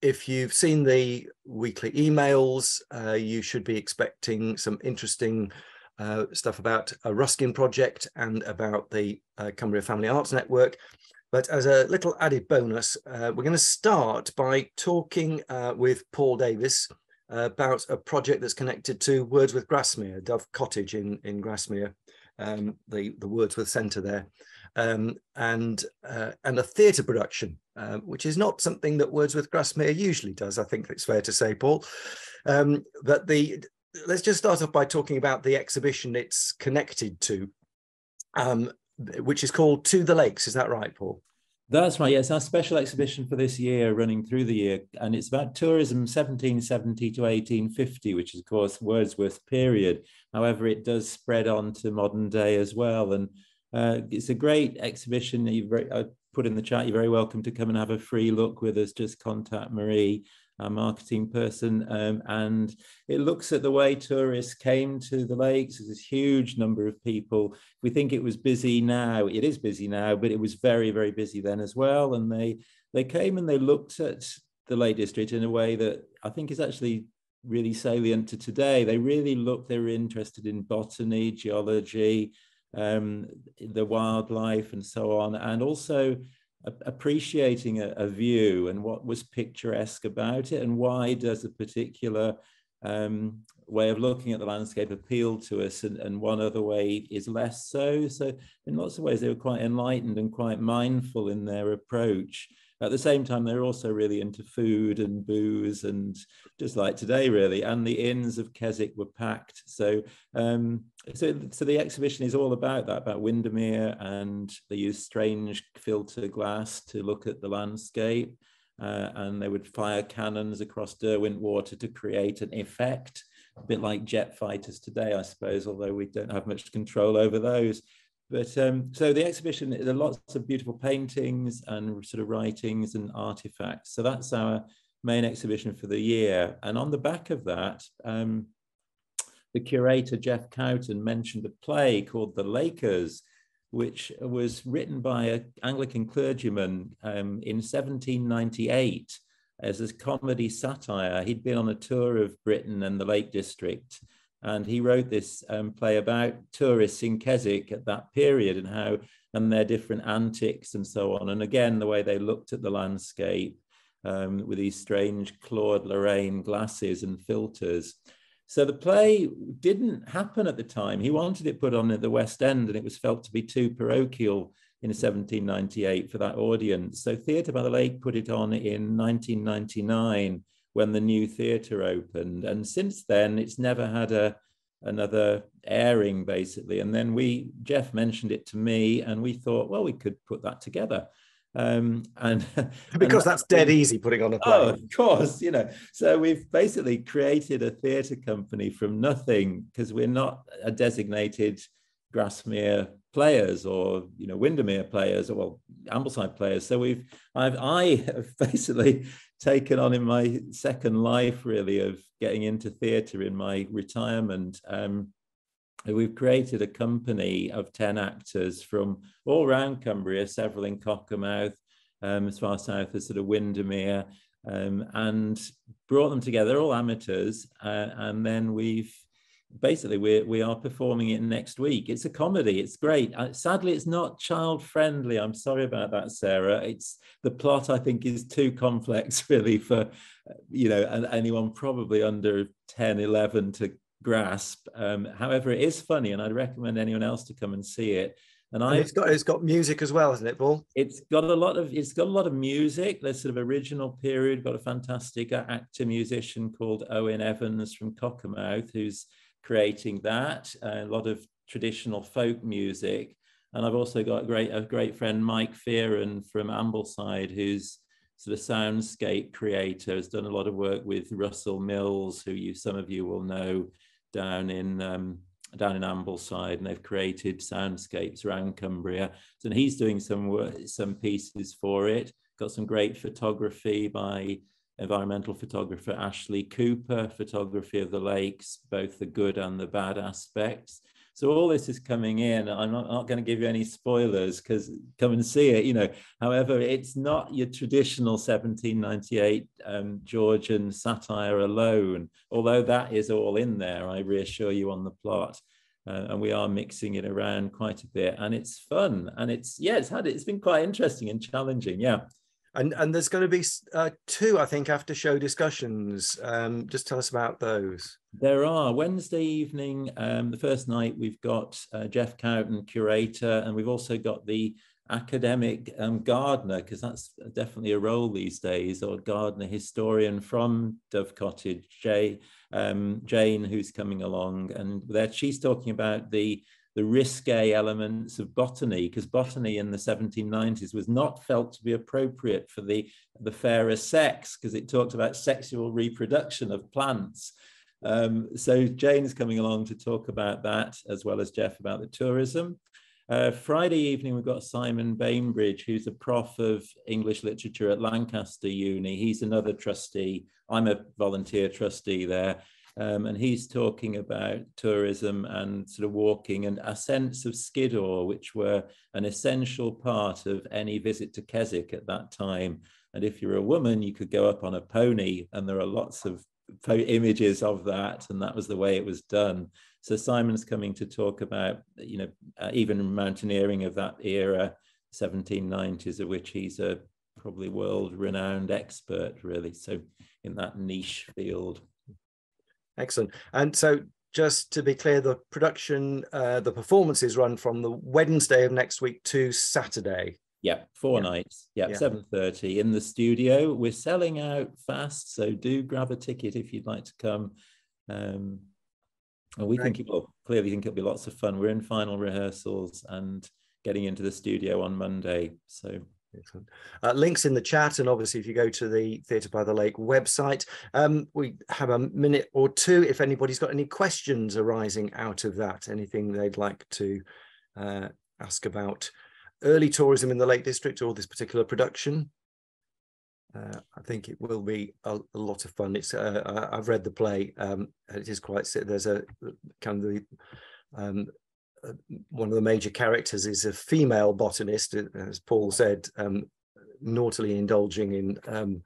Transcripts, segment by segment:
if you've seen the weekly emails, you should be expecting some interesting stuff about a Ruskin project and about the Cumbria Family Arts Network. But as a little added bonus, we're going to start by talking with Paul Davis about a project that's connected to Wordsworth Grasmere, Dove Cottage in Grasmere, the Wordsworth Centre there, and a theatre production, which is not something that Wordsworth Grasmere usually does, I think it's fair to say, Paul. But let's just start off by talking about the exhibition it's connected to, which is called To the Lakes. Is that right, Paul? That's right. Yes, our special exhibition for this year, running through the year, and it's about tourism 1770 to 1850, which is, of course, Wordsworth period. However, it does spread on to modern day as well, and it's a great exhibition. I put in the chat, you're very welcome to come and have a free look with us. Just contact Marie, our marketing person, and it looks at the way tourists came to the lakes. There's this huge number of people. We think it was busy now. It is busy now, but it was very, very busy then as well. And they came and they looked at the Lake District in a way that I think is actually really salient to today. They really looked, they were interested in botany, geology, the wildlife and so on, and also appreciating a view and what was picturesque about it, and why does a particular way of looking at the landscape appeal to us, and one other way is less so. So in lots of ways they were quite enlightened and quite mindful in their approach. At the same time, they're also really into food and booze, and just like today, really. And the inns of Keswick were packed. So, so the exhibition is all about that, about Windermere, and they use strange filter glass to look at the landscape. And they would fire cannons across Derwent Water to create an effect, a bit like jet fighters today, I suppose, although we don't have much control over those. But so the exhibition, there are lots of beautiful paintings and sort of writings and artifacts. So that's our main exhibition for the year. And on the back of that, the curator, Jeff Cowton, mentioned a play called The Lakers, which was written by an Anglican clergyman in 1798 as a comedy satire. He'd been on a tour of Britain and the Lake District, and he wrote this play about tourists in Keswick at that period and their different antics and so on. And again, the way they looked at the landscape with these strange Claude Lorraine glasses and filters. So the play didn't happen at the time. He wanted it put on at the West End, and it was felt to be too parochial in 1798 for that audience. So Theatre by the Lake put it on in 1999 when the new theatre opened. And since then, it's never had another airing, basically. And then Jeff mentioned it to me, and we thought, well, we could put that together. Because that's dead easy, putting on a play. Oh, of course, so we've basically created a theatre company from nothing, because we're not a designated Grasmere players or Windermere players, or well, Ambleside players. So I have basically taken on, in my second life really of getting into theatre in my retirement, we've created a company of 10 actors from all around Cumbria, several in Cockermouth, as far south as sort of Windermere, and brought them together. They're all amateurs, and then we are performing it next week. It's a comedy. It's great. Sadly, it's not child friendly. I'm sorry about that, Sarah. The plot, I think, is too complex really for anyone probably under 10, 11 to grasp. However, it is funny, and I'd recommend anyone else to come and see it. And it's got music as well, hasn't it, Paul? It's got a lot of music. There's sort of original period. Got a fantastic actor musician called Owen Evans from Cockermouth who's creating that. A lot of traditional folk music, and I've also got a great friend, Mike Fearon from Ambleside, who's sort of soundscape creator, has done a lot of work with Russell Mills, who some of you will know down in Ambleside, and they've created soundscapes around Cumbria. So he's doing some pieces for it. Got some great photography by environmental photographer Ashley Cooper, photography of the lakes, both the good and the bad aspects. So all this is coming in. I'm not going to give you any spoilers, because come and see it, you know. However, it's not your traditional 1798 Georgian satire alone, although that is all in there, I reassure you, on the plot. And we are mixing it around quite a bit, and it's fun, and it's been quite interesting and challenging. Yeah. And there's going to be 2, I think, after show discussions. Just tell us about those. There are. Wednesday evening, the first night, we've got Jeff Cowton, curator, and we've also got the academic gardener, because that's definitely a role these days, or gardener historian from Dove Cottage, Jane, who's coming along, and there she's talking about the risque elements of botany, because botany in the 1790s was not felt to be appropriate for the fairer sex, because it talked about sexual reproduction of plants. So Jane's coming along to talk about that, as well as Jeff about the tourism. Friday evening, we've got Simon Bainbridge, who's a prof of English literature at Lancaster Uni. He's another trustee. I'm a volunteer trustee there. And he's talking about tourism and sort of walking and a sense of Skiddaw, which were an essential part of any visit to Keswick at that time. And if you're a woman, you could go up on a pony, and there are lots of images of that, and that was the way it was done. So Simon's coming to talk about, you know, even mountaineering of that era, 1790s, of which he's a probably world-renowned expert, really. So in that niche field. Excellent. And so just to be clear, the production, the performances run from the Wednesday of next week to Saturday. Yeah, 4 nights. Yeah, 7:30 in the studio. We're selling out fast, so do grab a ticket if you'd like to come. And we think clearly think it'll be lots of fun. We're in final rehearsals and getting into the studio on Monday. So excellent. Links in the chat, and obviously if you go to the Theatre by the Lake website, we have a minute or two if anybody's got any questions arising out of that, anything they'd like to ask about early tourism in the Lake District or this particular production. I think it will be a lot of fun. It's I've read the play. It is quite, there's a kind of the one of the major characters is a female botanist, as Paul said, naughtily indulging in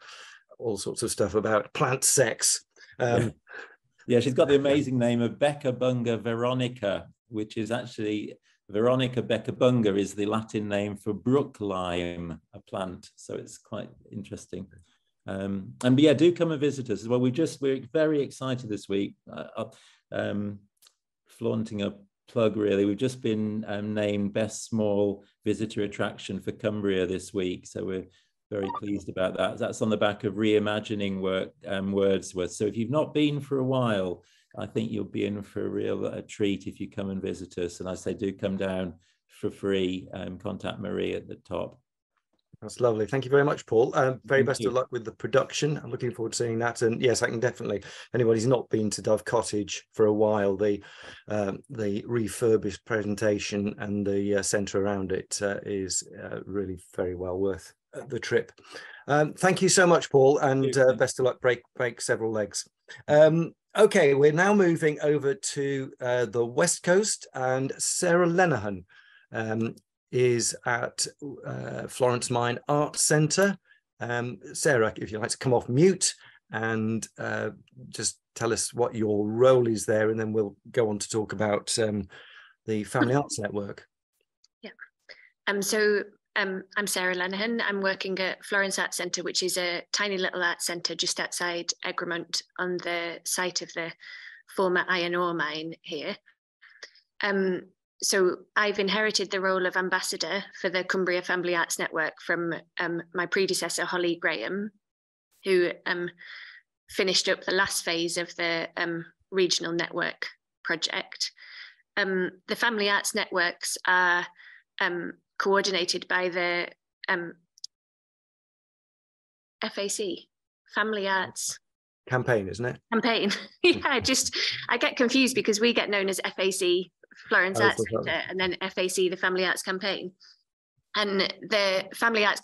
all sorts of stuff about plant sex. Yeah, she's got the amazing name of Becabunga Veronica, which is actually Veronica Becabunga is the Latin name for brook lime, a plant. So it's quite interesting. And yeah, do come and visit us. Well, we're very excited this week. Flaunting a plug, really. We've just been named best small visitor attraction for Cumbria this week, so we're very pleased about that. That's on the back of reimagining Wordsworth. So if you've not been for a while, I think you'll be in for a real treat if you come and visit us. And I say, do come down for free. Contact Marie at the top. That's lovely. Thank you very much, Paul. Very best of luck with the production. I'm looking forward to seeing that. And yes, I can definitely, anybody's not been to Dove Cottage for a while, the refurbished presentation and the centre around it is really very well worth the trip. Thank you so much, Paul, and best of luck. Break several legs. Okay, we're now moving over to the West Coast, and Sarah Lenehan is at Florence Mine Art Centre. Sarah, if you'd like to come off mute and just tell us what your role is there, and then we'll go on to talk about the Family Arts Network. Yeah. So I'm Sarah Lenehan. I'm working at Florence Art Centre, which is a tiny little art centre just outside Egremont on the site of the former iron ore mine here. So I've inherited the role of ambassador for the Cumbria Family Arts Network from my predecessor, Holly Graham, who finished up the last phase of the regional network project. The Family Arts Networks are coordinated by the FAC, Family Arts Campaign, isn't it? Campaign. Yeah, I get confused because we get known as FAC, Florence Arts Centre, and then FAC, the Family Arts Campaign. And the Family Arts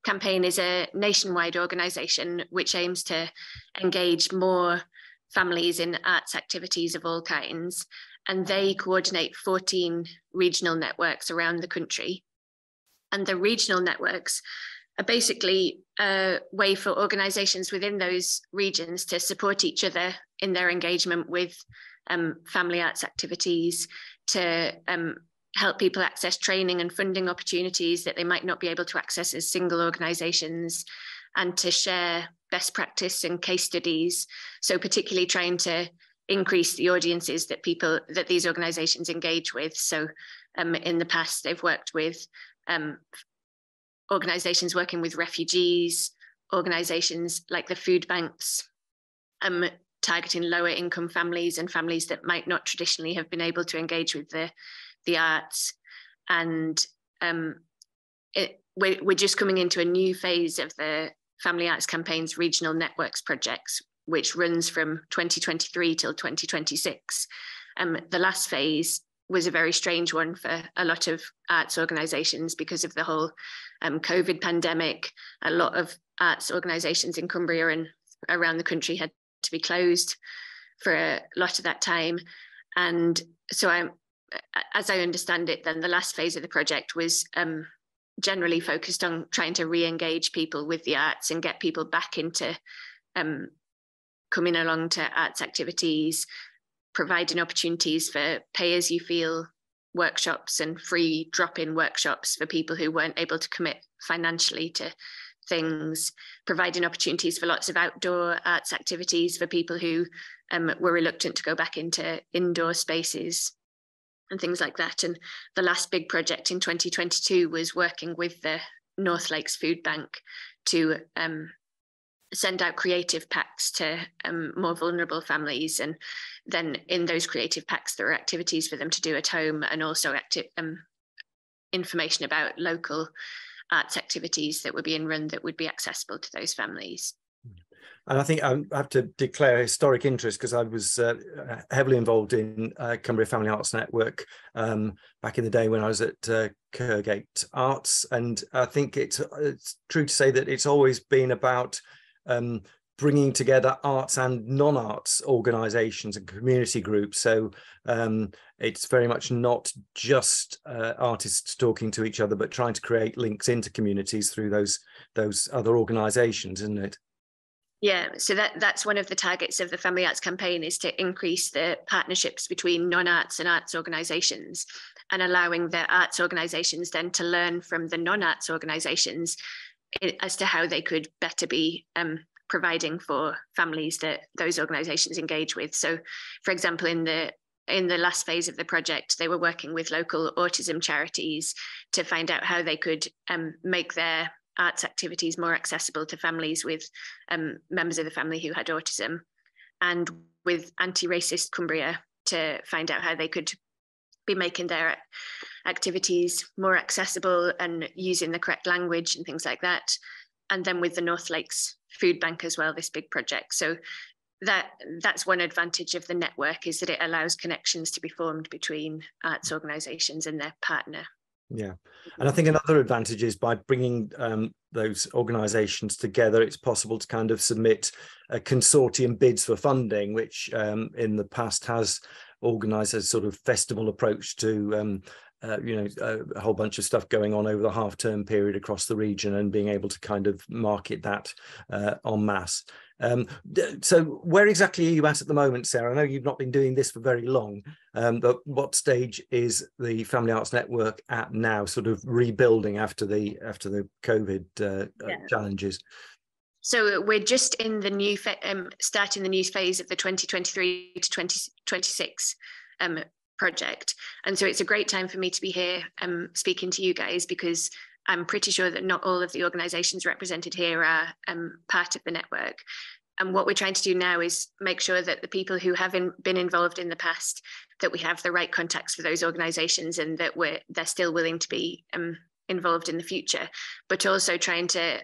Campaign is a nationwide organisation which aims to engage more families in arts activities of all kinds. and they coordinate 14 regional networks around the country. And the regional networks are basically a way for organisations within those regions to support each other in their engagement with family arts activities, to help people access training and funding opportunities that they might not be able to access as single organisations, and to share best practice and case studies. So particularly trying to increase the audiences that these organisations engage with. So in the past, they've worked with organisations working with refugees, organisations like the food banks, targeting lower income families and families that might not traditionally have been able to engage with the arts. And we're just coming into a new phase of the Family Arts Campaign's Regional Networks projects, which runs from 2023 till 2026. The last phase was a very strange one for a lot of arts organisations because of the whole COVID pandemic. A lot of arts organisations in Cumbria and around the country had to be closed for a lot of that time. And so as I understand it, then the last phase of the project was generally focused on trying to re-engage people with the arts and get people back into coming along to arts activities, providing opportunities for pay-as-you-feel workshops and free drop-in workshops for people who weren't able to commit financially to things, providing opportunities for lots of outdoor arts activities for people who were reluctant to go back into indoor spaces and things like that. And the last big project in 2022 was working with the North Lakes Food Bank to send out creative packs to more vulnerable families. And then in those creative packs, there are activities for them to do at home, and also information about local arts activities that were being run that would be accessible to those families. And I think I have to declare historic interest, because I was heavily involved in Cumbria Family Arts Network back in the day when I was at Kirkgate Arts. And I think it's true to say that it's always been about bringing together arts and non-arts organisations and community groups. So it's very much not just artists talking to each other, but trying to create links into communities through those other organisations, isn't it? Yeah, so that's one of the targets of the Family Arts Campaign, is to increase the partnerships between non-arts and arts organisations, and allowing the arts organisations then to learn from the non-arts organisations as to how they could better be providing for families that those organisations engage with. So, for example, in the last phase of the project, they were working with local autism charities to find out how they could make their arts activities more accessible to families with members of the family who had autism, and with Anti-Racist Cumbria to find out how they could be making their activities more accessible and using the correct language and things like that. And then with the North Lakes Food Bank as well, this big project. So that's one advantage of the network, is that it allows connections to be formed between arts organisations and their partner. Yeah, and I think another advantage is by bringing those organisations together, it's possible to kind of submit consortium bids for funding, which in the past has organised a sort of festival approach to a whole bunch of stuff going on over the half-term period across the region, and being able to kind of market that en masse. So where exactly are you at the moment, Sarah? I know you've not been doing this for very long, but what stage is the Family Arts Network at now, sort of rebuilding after the COVID challenges? So we're just in the new starting the new phase of the 2023 to 2026 project, and so it's a great time for me to be here speaking to you guys, because I'm pretty sure that not all of the organisations represented here are part of the network. And what we're trying to do now is make sure that the people who have been involved in the past, that we have the right contacts for those organisations, and that they're still willing to be involved in the future, but also trying to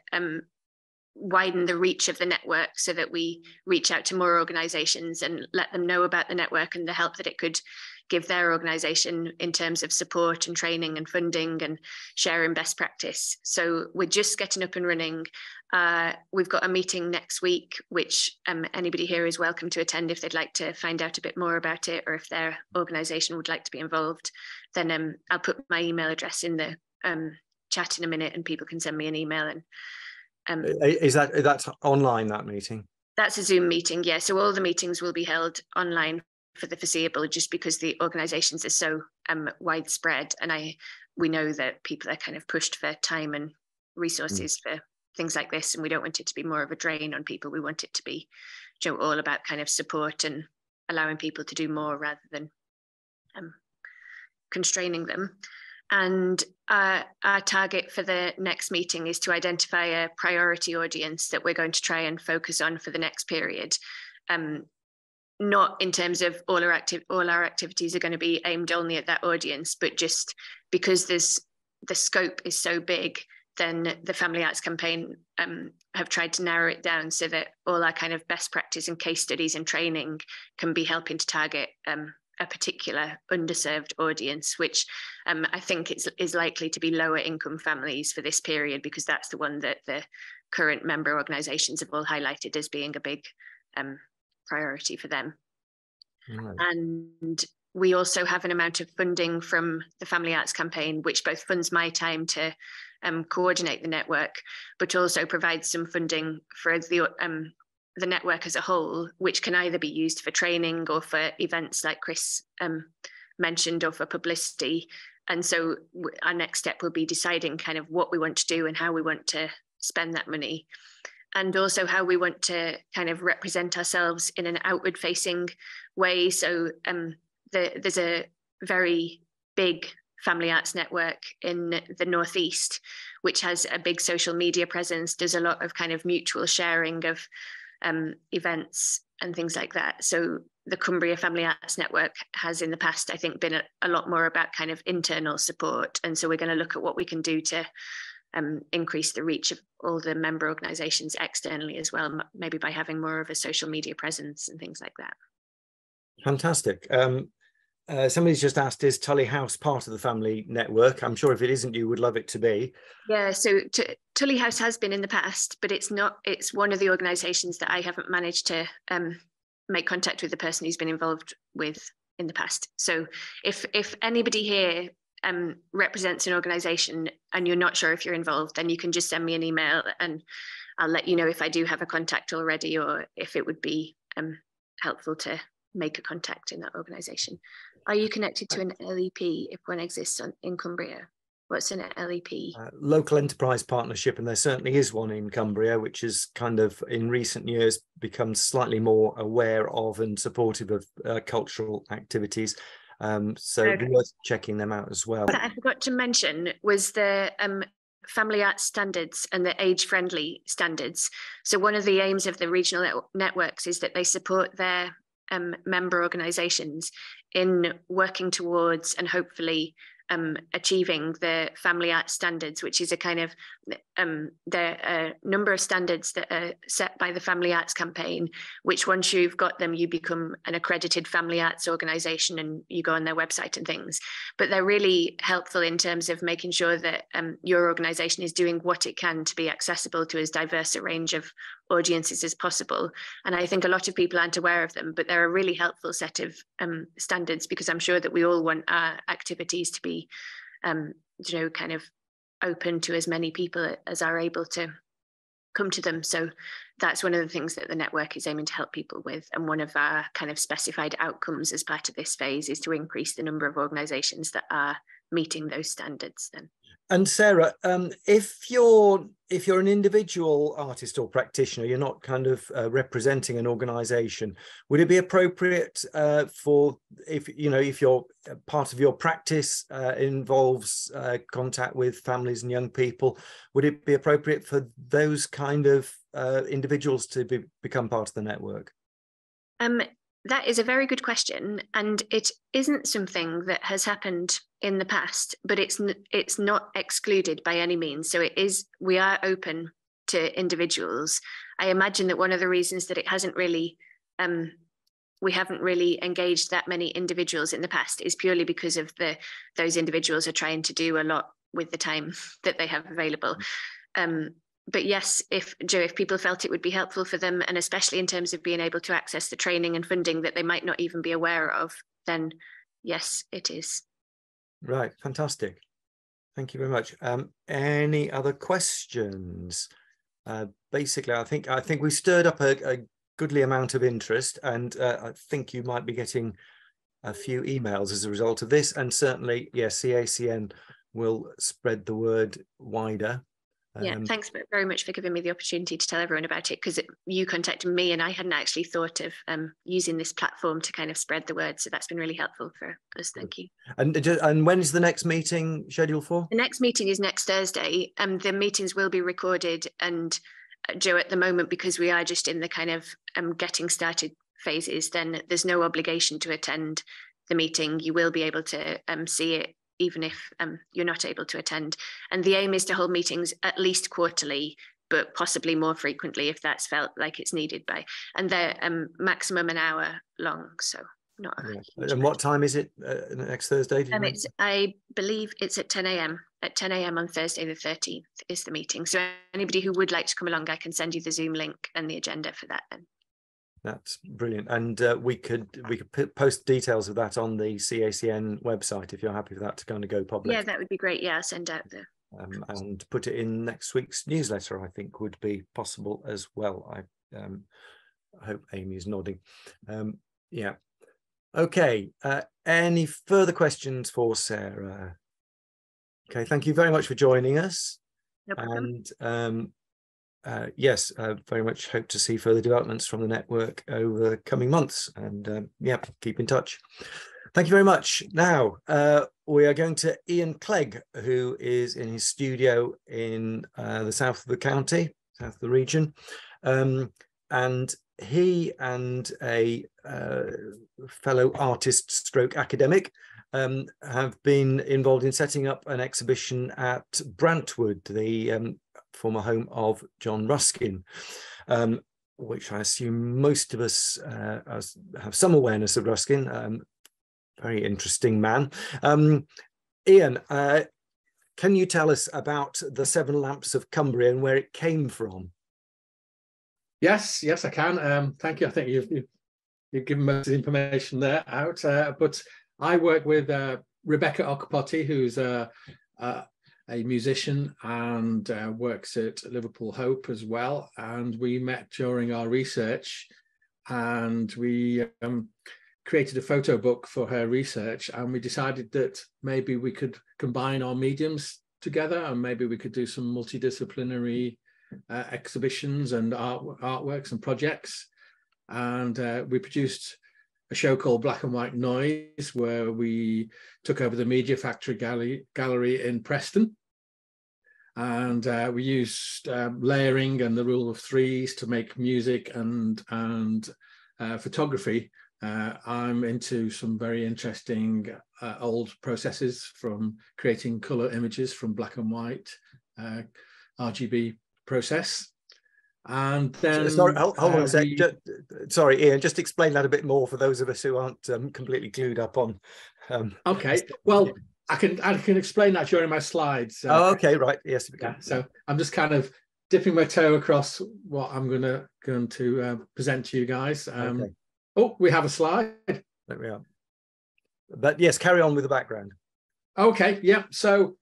widen the reach of the network so that we reach out to more organisations and let them know about the network and the help that it could give their organisation in terms of support and training and funding and sharing best practice. So we're just getting up and running. We've got a meeting next week, which anybody here is welcome to attend if they'd like to find out a bit more about it, or if their organisation would like to be involved. Then I'll put my email address in the chat in a minute, and people can send me an email. And that's online, that meeting? That's a Zoom meeting, yeah. So all the meetings will be held online for the foreseeable, just because the organisations are so widespread, and we know that people are kind of pushed for time and resources for things like this, and we don't want it to be more of a drain on people. We want it to be, you know, all about kind of support and allowing people to do more rather than constraining them. And our target for the next meeting is to identify a priority audience that we're going to try and focus on for the next period. Not in terms of all our activities are going to be aimed only at that audience, but just because the scope is so big, then the Family Arts Campaign have tried to narrow it down so that all our kind of best practice and case studies and training can be helping to target a particular underserved audience, which I think is likely to be lower income families for this period, because that's the one that the current member organisations have all highlighted as being a big priority for them. Right. And we also have an amount of funding from the Family Arts Campaign, which both funds my time to coordinate the network, but also provides some funding for the network as a whole, which can either be used for training or for events like Chris mentioned, or for publicity. And so our next step will be deciding kind of what we want to do and how we want to spend that money, and also how we want to kind of represent ourselves in an outward facing way. So there's a very big family arts network in the Northeast, which has a big social media presence, does a lot of kind of mutual sharing of events and things like that. So the Cumbria Family Arts Network has in the past, I think, been a lot more about kind of internal support. And so we're going to look at what we can do to increase the reach of all the member organisations externally as well, maybe by having more of a social media presence and things like that. Fantastic. Somebody's just asked, is Tully House part of the family network? I'm sure if it isn't, you would love it to be. Yeah, so Tully House has been in the past, but it's not. It's one of the organisations that I haven't managed to make contact with the person who's been involved with in the past. So if anybody here represents an organisation and you're not sure if you're involved, then you can just send me an email and I'll let you know if I do have a contact already, or if it would be helpful to make a contact in that organisation. Are you connected to an LEP if one exists in Cumbria? What's an LEP? Local Enterprise Partnership, and there certainly is one in Cumbria, which has kind of in recent years become slightly more aware of and supportive of cultural activities. So okay, worth checking them out as well. What I forgot to mention was the family arts standards and the age-friendly standards. So one of the aims of the regional networks is that they support their member organisations in working towards and hopefully achieving the family arts standards, which is a kind of a number of standards that are set by the Family Arts Campaign, which once you've got them, you become an accredited family arts organisation and you go on their website and things. But they're really helpful in terms of making sure that your organisation is doing what it can to be accessible to as diverse a range of audiences as possible. And I think a lot of people aren't aware of them, but they're a really helpful set of standards, because I'm sure that we all want our activities to be kind of open to as many people as are able to come to them. So that's one of the things that the network is aiming to help people with. And one of our kind of specified outcomes as part of this phase is to increase the number of organisations that are meeting those standards then. And Sarah, if you're an individual artist or practitioner, you're not kind of representing an organisation, would it be appropriate for if your part of your practice involves contact with families and young people, would it be appropriate for those kind of individuals to become part of the network? That is a very good question, and it isn't something that has happened in the past, but it's not excluded by any means. So we are open to individuals. I imagine that one of the reasons that it hasn't really, we haven't really engaged that many individuals in the past is purely because of those individuals are trying to do a lot with the time that they have available. But yes, if people felt it would be helpful for them, and especially in terms of being able to access the training and funding that they might not even be aware of, then yes, it is. Right, fantastic. Thank you very much. Any other questions? Basically, I think we stirred up a goodly amount of interest, and I think you might be getting a few emails as a result of this, and certainly, yes, CACN will spread the word wider. Yeah, thanks very much for giving me the opportunity to tell everyone about it, because you contacted me and I hadn't actually thought of using this platform to kind of spread the word. So that's been really helpful for us. Thank you. And when is the next meeting scheduled for? The next meeting is next Thursday. The meetings will be recorded, and Joe, at the moment, because we are just in the kind of getting started phases, then there's no obligation to attend the meeting. You will be able to see it even if you're not able to attend. And the aim is to hold meetings at least quarterly, but possibly more frequently if that's felt like it's needed by. And they're maximum an hour long, so not. And what time is it next Thursday? I believe it's at 10 a.m. At 10 a.m. on Thursday the 13th is the meeting. So anybody who would like to come along, I can send you the Zoom link and the agenda for that then. That's brilliant, and we could post details of that on the CACN website if you're happy for that to kind of go public. Yeah, that would be great. Yeah, I'll send out the and put it in next week's newsletter. I think would be possible as well. I hope Amy is nodding. Yeah. Okay. Any further questions for Sarah? Okay. Thank you very much for joining us. No problem. And yes, very much hope to see further developments from the network over the coming months, and yeah, keep in touch. Thank you very much. Now we are going to Ian Clegg, who is in his studio in the south of the county, south of the region, and he and a fellow artist stroke academic have been involved in setting up an exhibition at Brantwood, the former home of John Ruskin, which I assume most of us have some awareness of Ruskin. Very interesting man. Ian, can you tell us about the Seven Lamps of Cumbria and where it came from? Yes, I can. Thank you. I think you've given most of the information there out. But I work with Rebekah Okpoti, who's a musician and works at Liverpool Hope as well. And we met during our research, and we created a photo book for her research. And we decided that maybe we could combine our mediums together, and maybe we could do some multidisciplinary exhibitions and artworks and projects. And we produced a show called Black and White Noise, where we took over the Media Factory Gallery in Preston. And we used layering and the rule of threes to make music and photography. I'm into some very interesting old processes, from creating color images from black and white, RGB process. And then sorry, hold on a sec. Sorry, Ian, just explain that a bit more for those of us who aren't completely clued up on. Okay, well, I can explain that during my slides. Oh, okay, right. Yes. Yeah, so I'm just kind of dipping my toe across what I'm going to present to you guys. Okay. Oh, we have a slide. There we are. But yes, carry on with the background. Okay, yeah. So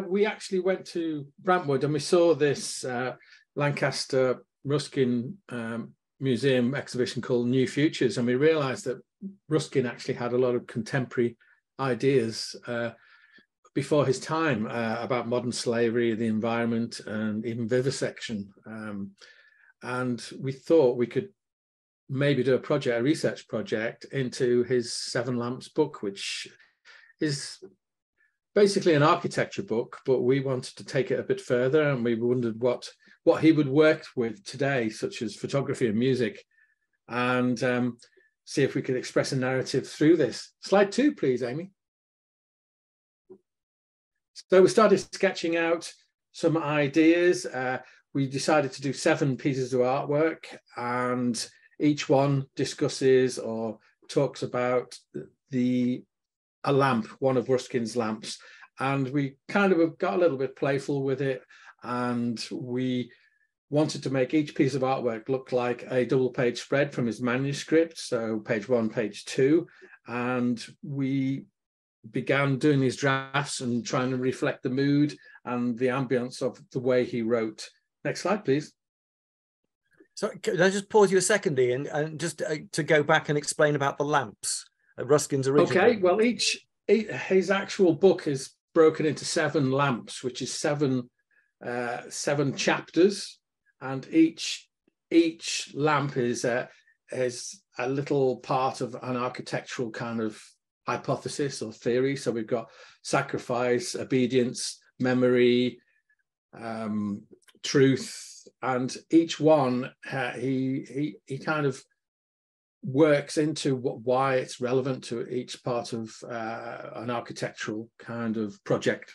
we actually went to Brantwood and we saw this Lancaster Ruskin Museum exhibition called New Futures, and we realized that Ruskin actually had a lot of contemporary ideas before his time about modern slavery, the environment, and even vivisection. And we thought we could maybe do a research project into his Seven Lamps book, which is basically an architecture book, but we wanted to take it a bit further, and we wondered what he would work with today, such as photography and music, and see if we could express a narrative through this. Slide 2, please, Amy. So we started sketching out some ideas. we decided to do 7 pieces of artwork, and each one discusses or talks about a lamp, one of Ruskin's lamps. And we kind of got a little bit playful with it, and we wanted to make each piece of artwork look like a double-page spread from his manuscript, so page 1, page 2. And we began doing these drafts and trying to reflect the mood and the ambience of the way he wrote. Next slide, please. So can I just pause you a second, Ian, and just to go back and explain about the lamps, Ruskin's original. Okay, well, his actual book is broken into 7 lamps, which is 7 chapters, and each lamp is a little part of an architectural kind of hypothesis or theory. So we've got sacrifice, obedience, memory, truth, and each one he kind of works into why it's relevant to each part of an architectural kind of project.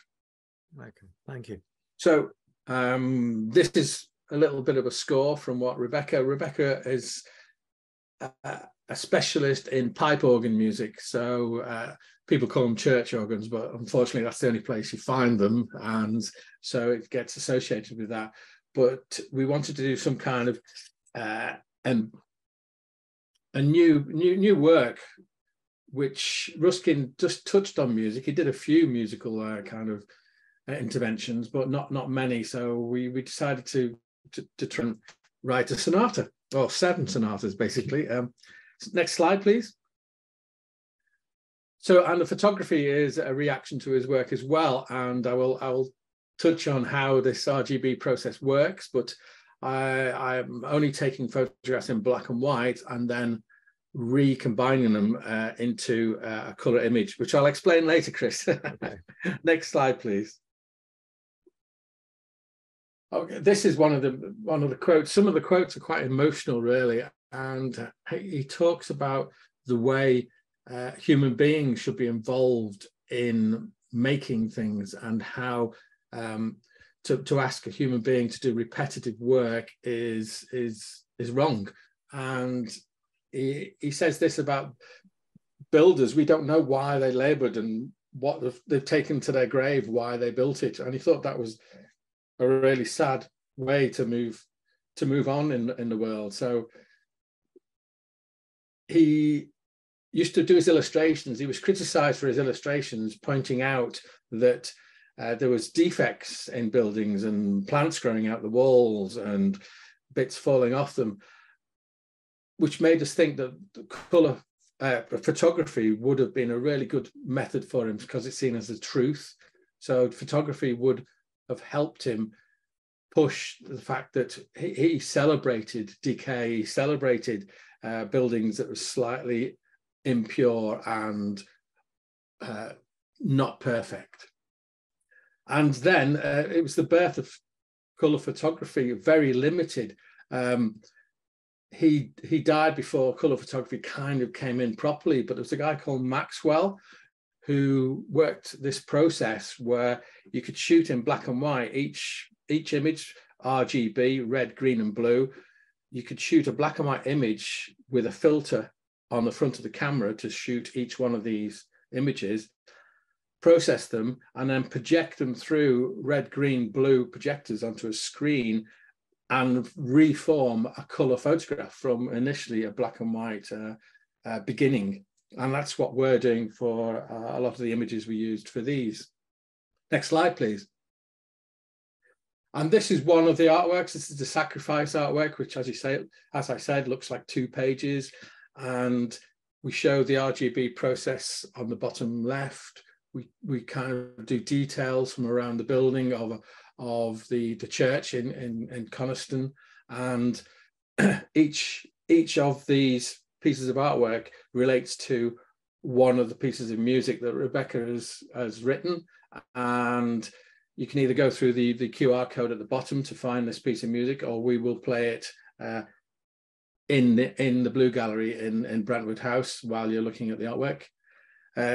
Okay, thank you. So this is a little bit of a score from what Rebekah is a specialist in pipe organ music. So people call them church organs, but unfortunately that's the only place you find them, and so it gets associated with that. But we wanted to do some kind of a new work, which Ruskin just touched on music. He did a few musical kind of interventions, but not many. So we decided to try and write a sonata, or 7 sonatas basically. Next slide, please. So, and the photography is a reaction to his work as well, and I will touch on how this RGB process works, but I'm only taking photographs in black and white and then recombining them into a color image, which I'll explain later, Chris. Okay. Next slide, please. Okay, this is one of the quotes. Some of the quotes are quite emotional, really, and he talks about the way human beings should be involved in making things, and how to ask a human being to do repetitive work is wrong. And he says this about builders: we don't know why they labored and what they've taken to their grave, why they built it. And he thought that was a really sad way to move on in the world. So he used to do his illustrations. He was criticized for his illustrations, pointing out that there was defects in buildings and plants growing out the walls and bits falling off them, which made us think that the colour photography would have been a really good method for him, because it's seen as the truth. So photography would have helped him push the fact that he celebrated decay, he celebrated buildings that were slightly impure and not perfect. And then it was the birth of colour photography, very limited. He died before colour photography kind of came in properly, but there was a guy called Maxwell who worked this process where you could shoot in black and white, each image RGB, red, green and blue. You could shoot a black and white image with a filter on the front of the camera to shoot each one of these images, process them, and then project them through red, green, blue projectors onto a screen and reform a colour photograph from initially a black and white beginning. And that's what we're doing for a lot of the images we used for these. Next slide, please. And this is one of the artworks. This is the sacrifice artwork, which, as I said, looks like 2 pages. And we show the RGB process on the bottom left. We kind of do details from around the building of the church in Coniston, and each of these pieces of artwork relates to one of the pieces of music that Rebekah has written, and you can either go through the QR code at the bottom to find this piece of music, or we will play it in the Blue Gallery in Brentwood House while you're looking at the artwork,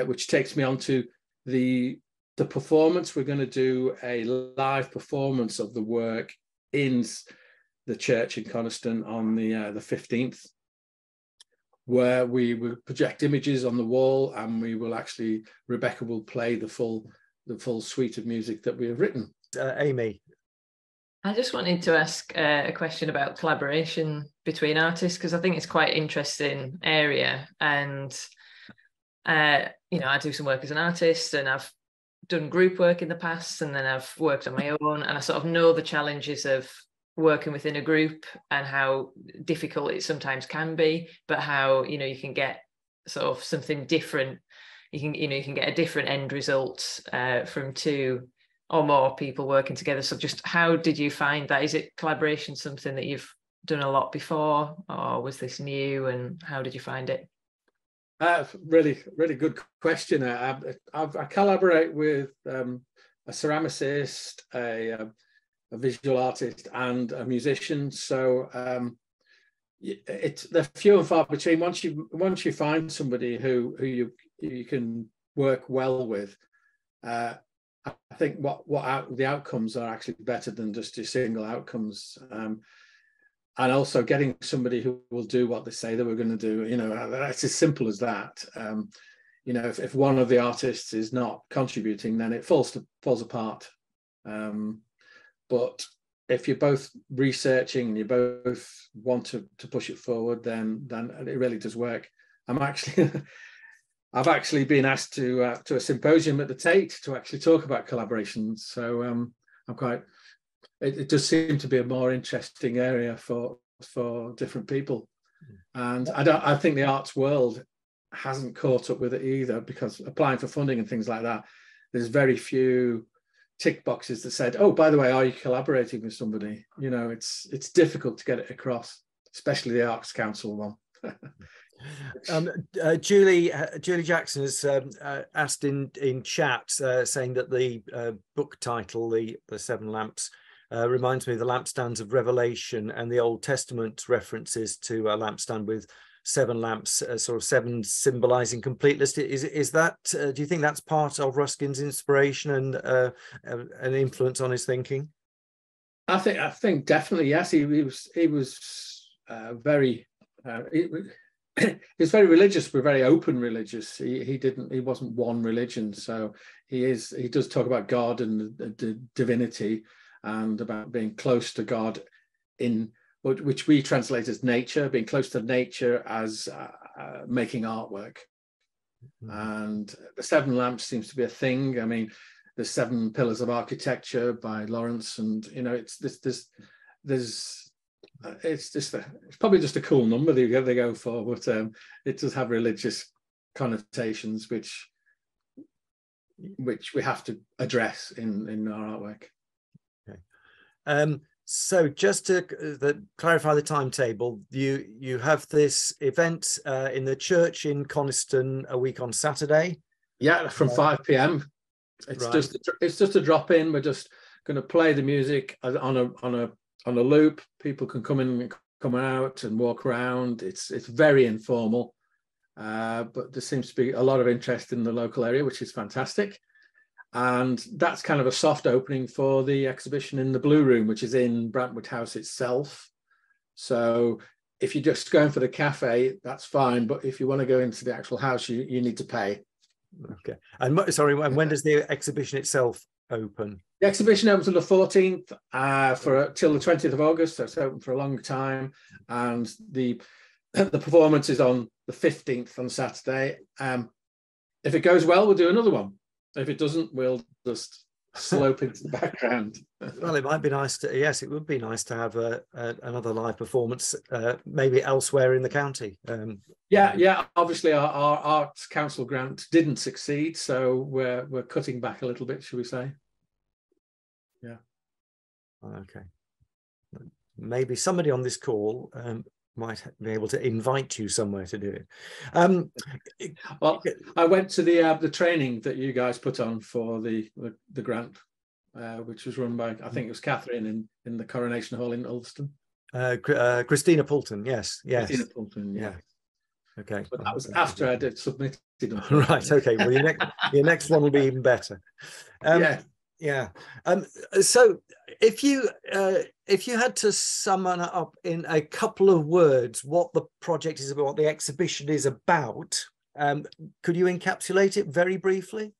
which takes me on to the performance. We're going to do a live performance of the work in the church in Coniston on the 15th, where we will project images on the wall, and Rebekah will play the full suite of music that we have written. Amy. I just wanted to ask a question about collaboration between artists, because I think it's quite an interesting area. And, you know, I do some work as an artist, and I've done group work in the past, and then I've worked on my own, and I sort of know the challenges of working within a group and how difficult it sometimes can be, but how, you know, you can get sort of something different. You can get a different end result from two or more people working together. So just how did you find that? Is it collaboration something that you've done a lot before, or was this new, and how did you find it? Really good question. I collaborate with a ceramicist, a visual artist, and a musician. So they're few and far between. Once you find somebody who you can work well with, I think the outcomes are actually better than just your single outcomes. And also getting somebody who will do what they say they were going to do, you know, that's as simple as that. You know, if one of the artists is not contributing, then it falls apart. But if you're both researching and you both want to push it forward, then it really does work. I've actually been asked to a symposium at the Tate to actually talk about collaborations. So it does seem to be a more interesting area for different people. And I think the arts world hasn't caught up with it either, because applying for funding and things like that, there's very few tick boxes that said, oh, by the way, are you collaborating with somebody? You know, it's difficult to get it across, especially the Arts Council one. Julie Jackson has asked in chat, saying that the book title, the Seven Lamps, reminds me of the lampstands of Revelation, and the Old Testament references to a lampstand with seven lamps, sort of seven symbolizing completeness. Is that? Do you think that's part of Ruskin's inspiration and an influence on his thinking? I think definitely yes. He was very. He was very religious, but very open religious. He wasn't one religion. So he does talk about God and the divinity, and about being close to God, in which we translate as nature, being close to nature as making artwork. And the seven lamps seems to be a thing. I mean, the seven pillars of architecture by Lawrence, and you know, it's probably just a cool number they go for, but it does have religious connotations, which we have to address in our artwork. Okay. So just to clarify the timetable, you have this event in the church in Coniston a week on Saturday. Yeah, from 5 p.m. It's just a drop in. We're just going to play the music on a loop. People can come out and walk around. It's very informal, but there seems to be a lot of interest in the local area, which is fantastic. And that's kind of a soft opening for the exhibition in the Blue Room, which is in Brantwood House itself. So if you're just going for the cafe, that's fine. But if you want to go into the actual house, you need to pay. Okay. And sorry, when does the exhibition itself open? The exhibition opens on the 14th till the 20th of August. So it's open for a long time. And the performance is on the 15th on Saturday. If it goes well, we'll do another one. If it doesn't, we'll just slope into the background. Well, it might be nice to, yes, it would be nice to have another live performance, maybe elsewhere in the county. Yeah. Obviously, our Arts Council grant didn't succeed, so we're cutting back a little bit, should we say? Yeah. Okay. Maybe somebody on this call might be able to invite you somewhere to do it. Well, I went to the training that you guys put on for the grant, which was run by, I think it was Catherine in the Coronation Hall in Ulverston. Christina Poulton, yes. Christina Poulton, yeah. Okay. But that was after I did submitted them. Right. Okay. Well, your next one will be even better. Yeah. Yeah. So if you had to sum it up in a couple of words, what the project is about, what the exhibition is about, could you encapsulate it very briefly?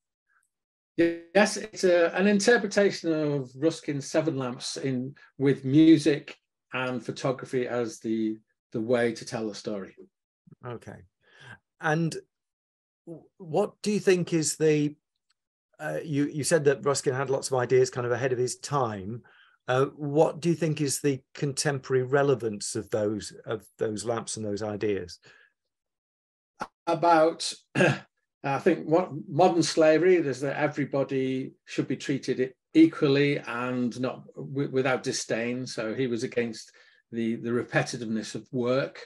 Yes, it's an interpretation of Ruskin's Seven Lamps with music and photography as the way to tell the story. Okay. And what do you think is the you said that Ruskin had lots of ideas kind of ahead of his time. What do you think is the contemporary relevance of those lamps and those ideas? About I think what modern slavery is that everybody should be treated equally and not without disdain. So he was against the repetitiveness of work,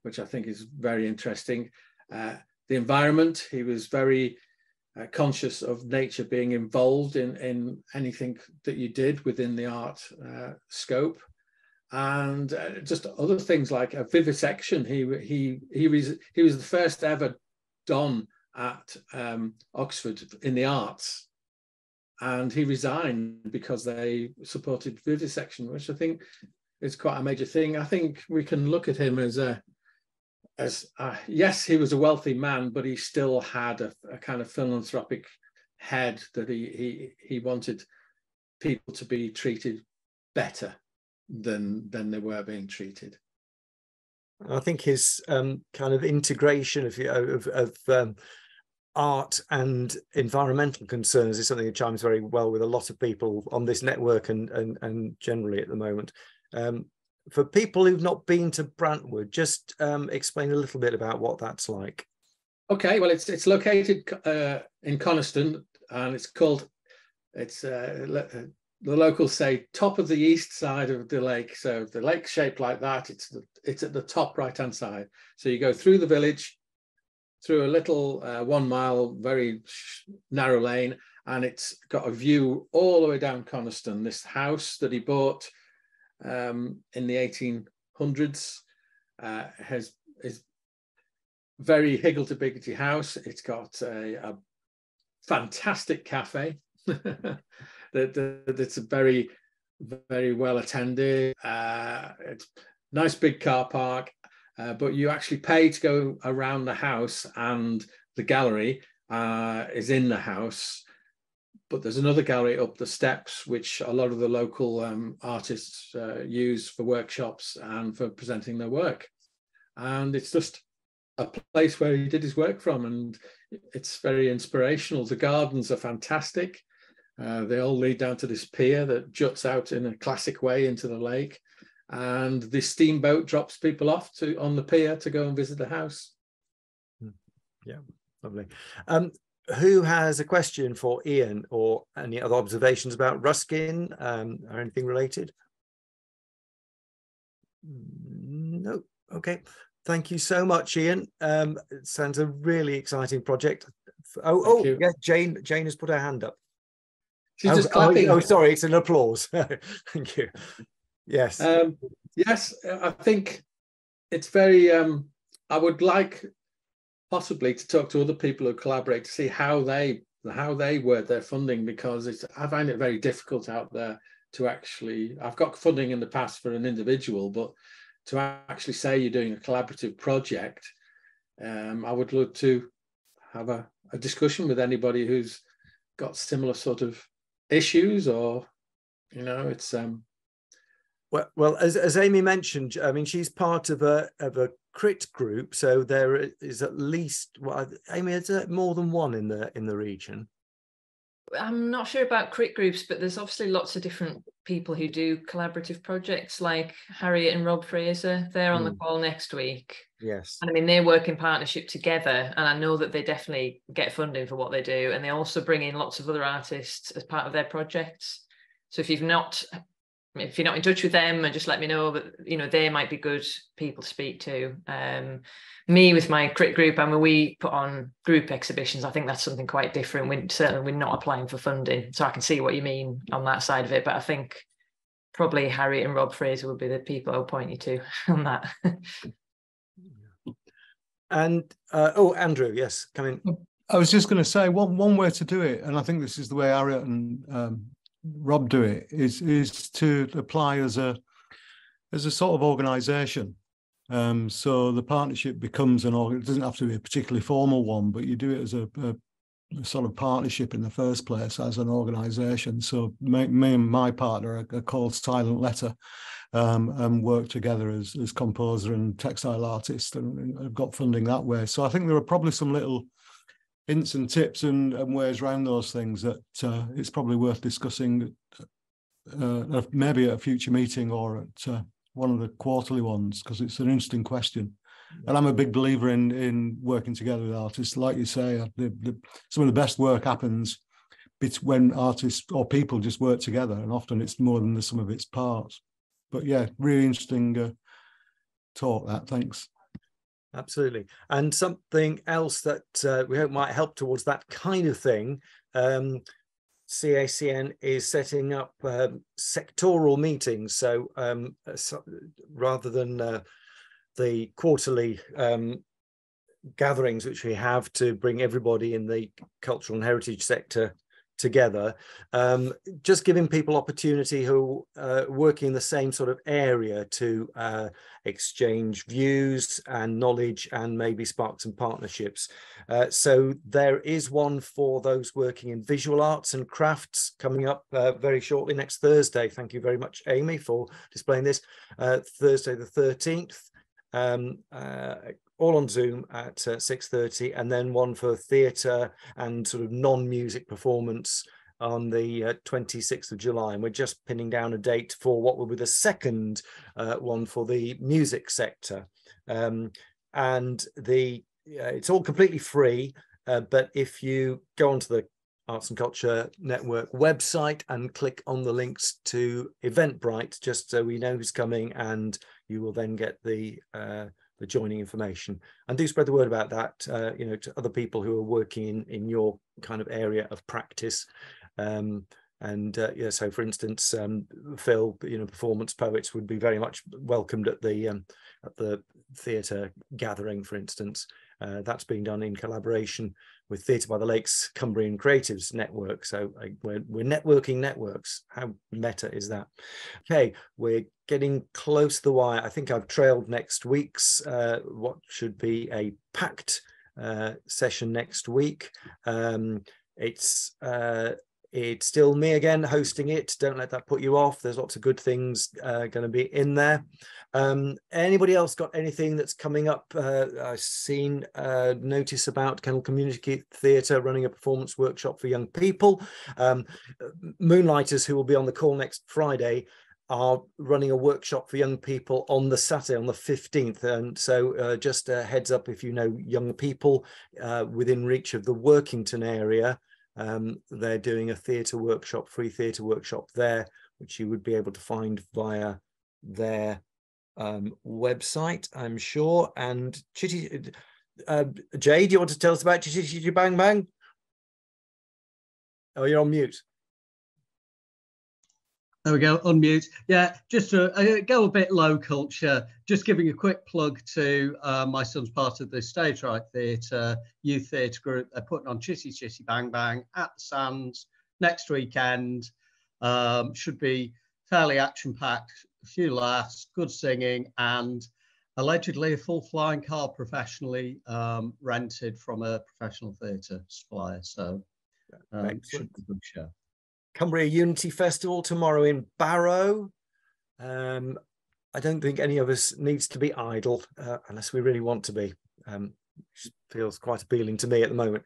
which I think is very interesting. The environment, he was very conscious of nature being involved in anything that you did within the art scope, and just other things like a vivisection. He was the first ever don at Oxford in the arts, and he resigned because they supported vivisection, which I think is quite a major thing. I think we can look at him as yes, he was a wealthy man, but he still had a kind of philanthropic head, that he wanted people to be treated better than they were being treated. I think his kind of integration of art and environmental concerns is something that chimes very well with a lot of people on this network and generally at the moment. For people who've not been to Brantwood, just explain a little bit about what that's like. Okay, well, it's located in Coniston, and the locals say top of the east side of the lake. So the lake's shaped like that. It's at the top right-hand side. So you go through the village, through a little 1 mile, very narrow lane, and it's got a view all the way down Coniston. This house that he bought in the 1800s is very higgledy-piggledy house. It's got a fantastic cafe that's very, very well attended. It's nice big car park, but you actually pay to go around the house, and the gallery is in the house. But there's another gallery up the steps, which a lot of the local artists use for workshops and for presenting their work. And it's just a place where he did his work from, and it's very inspirational. The gardens are fantastic. They all lead down to this pier that juts out in a classic way into the lake. And the steamboat drops people off on the pier to go and visit the house. Yeah, lovely. Who has a question for Ian, or any other observations about Ruskin or anything related? No. Okay. Thank you so much, Ian. It sounds a really exciting project. Yeah, Jane has put her hand up. She's just clapping. Oh, sorry, it's an applause. Thank you. Yes. Yes, I think it's very. I would like possibly to talk to other people who collaborate to see how they word their funding, because I find it very difficult out there to actually. I've got funding in the past for an individual, but to actually say you're doing a collaborative project, I would love to have a discussion with anybody who's got similar sort of issues, or it's well, as Amy mentioned, I mean, she's part of a crit group, so there is at least, well, Amy, is there more than one in the region? I'm not sure about crit groups, but there's obviously lots of different people who do collaborative projects, like Harriet and Rob Fraser. They're on the call next week. Yes. And I mean, they work in partnership together, and I know that they definitely get funding for what they do, and they also bring in lots of other artists as part of their projects. So if you're not in touch with them, and just let me know, but they might be good people to speak to. Me with my crit group, and when we put on group exhibitions, I think that's something quite different. We're not applying for funding, so I can see what you mean on that side of it. But I think probably Harriet and Rob Fraser would be the people I'll point you to on that. And Andrew, yes, come in. I was just going to say one way to do it, and I think this is the way Harriet and Rob do it, is to apply as a sort of organisation. So the partnership becomes it doesn't have to be a particularly formal one, but you do it as a sort of partnership in the first place as an organisation. So me and my partner are called Silent Letter, and work together as composer and textile artist, and have got funding that way. So I think there are probably some little hints and tips and ways around those things that it's probably worth discussing maybe at a future meeting or at one of the quarterly ones, because it's an interesting question. And I'm a big believer in working together with artists. Like you say, some of the best work happens when artists or people just work together, and often it's more than the sum of its parts. But yeah, really interesting talk, that. Thanks. Absolutely. And something else that we hope might help towards that kind of thing, CACN is setting up sectoral meetings. So rather than the quarterly gatherings which we have to bring everybody in the cultural and heritage sector together, just giving people opportunity who are working in the same sort of area to exchange views and knowledge and maybe spark some partnerships. So there is one for those working in visual arts and crafts coming up very shortly, next Thursday. Thank you very much, Amy, for displaying this. Thursday the 13th. All on Zoom at 6:30, and then one for theatre and sort of non-music performance on the 26th of July. And we're just pinning down a date for what will be the second one for the music sector. And it's all completely free, but if you go onto the Arts and Culture Network website and click on the links to Eventbrite, just so we know who's coming, and you will then get the joining information. And do spread the word about that, to other people who are working in your kind of area of practice. So for instance, Phil, performance poets would be very much welcomed at the theatre gathering, for instance. That's being done in collaboration with Theatre by the Lakes Cumbrian Creatives Network. So we're networking networks. How meta is that? Okay, we're getting close to the wire. I think I've trailed next week's what should be a packed session next week. It's still me again hosting it. Don't let that put you off. There's lots of good things going to be in there. Anybody else got anything that's coming up? I've seen notice about Kennel Community Theatre running a performance workshop for young people. Moonlighters, who will be on the call next Friday, are running a workshop for young people on the Saturday, on the 15th. And so just a heads up, if you know young people within reach of the Workington area, they're doing a theatre workshop, free theatre workshop there, which you would be able to find via their website, I'm sure. And Chitty, Jay, do you want to tell us about Chitty Chitty Bang Bang? Oh, you're on mute. There we go, unmute. Yeah, just to go a bit low culture, just giving a quick plug to my son's part of the Stage Right Theatre youth theatre group. They're putting on Chitty Chitty Bang Bang at the Sands next weekend. Should be fairly action-packed, a few laughs, good singing, and allegedly a full flying car professionally rented from a professional theatre supplier. So should be a good show. Cumbria Unity Festival tomorrow in Barrow. I don't think any of us needs to be idle unless we really want to be. Feels quite appealing to me at the moment.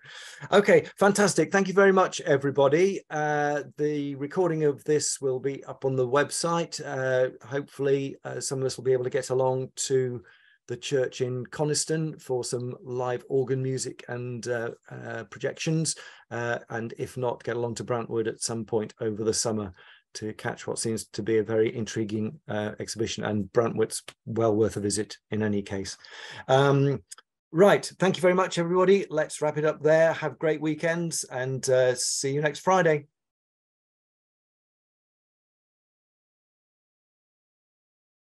Okay, fantastic. Thank you very much, everybody. The recording of this will be up on the website. Hopefully, some of us will be able to get along to the church in Coniston for some live organ music and projections, and if not, get along to Brantwood at some point over the summer to catch what seems to be a very intriguing exhibition, and Brantwood's well worth a visit in any case. Right, thank you very much, everybody. Let's wrap it up there. Have great weekends, and see you next Friday.